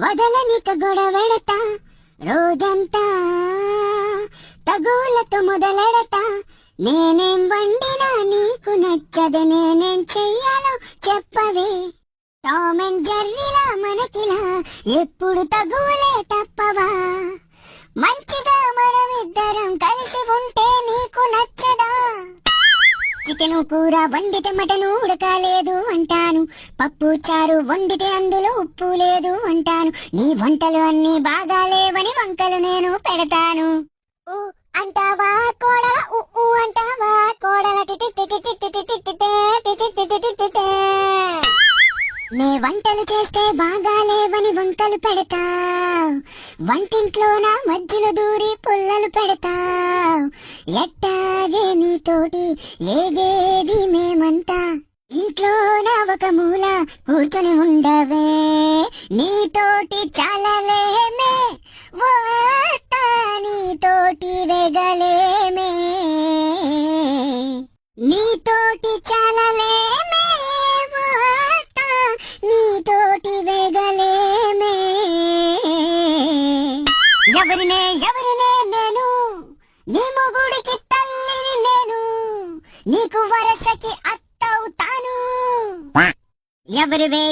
వదలనిక గొడవెడతా రోజంతా తగులతో మొదలెడతా. నేనేం వండినా నీకు నచ్చదు, నేనేం చెయ్యాలో చెప్పవే. టామ్ అండ్ జెర్రీలా మనకిలా ఎప్పుడు తగులే తప్పవా. మంచిగా మనమిద్దరం కలిసి ఉంటే నీకు నచ్చదా. చికెను కూర వండితే మటను ఉడకాలేదు అంటాను, పప్పు చారు వండితే అందులో ఉప్పు లేదు అంటాను. నీ వంటలు అన్ని బాగాలేవని వంకలు నేను పెడతాను. అంటావా కోడల, అంటావా కోడల, నే వంటలు చేస్తే బాగాలేవని వంకలు పెడతా. వంటింట్లో నా మధ్యలో దూరి పుల్లలు పెడతా. ఎట్టాగే నీతోటి ఏగేది మేమంతా. ఇంట్లో నా ఒక మూల కూర్చొని ఉండవే, నీతోటి చాలలేమే. వార్తా నీతోటి వెగలేమే, నీతోటి చాలలేమే. వార్తా నీతోటి వెగలేమే. ఎవరినే నేను, నీ మొగుడికి తల్లిని నేను, నీకు వరసకి అత్తవుతాను. ఎవరివే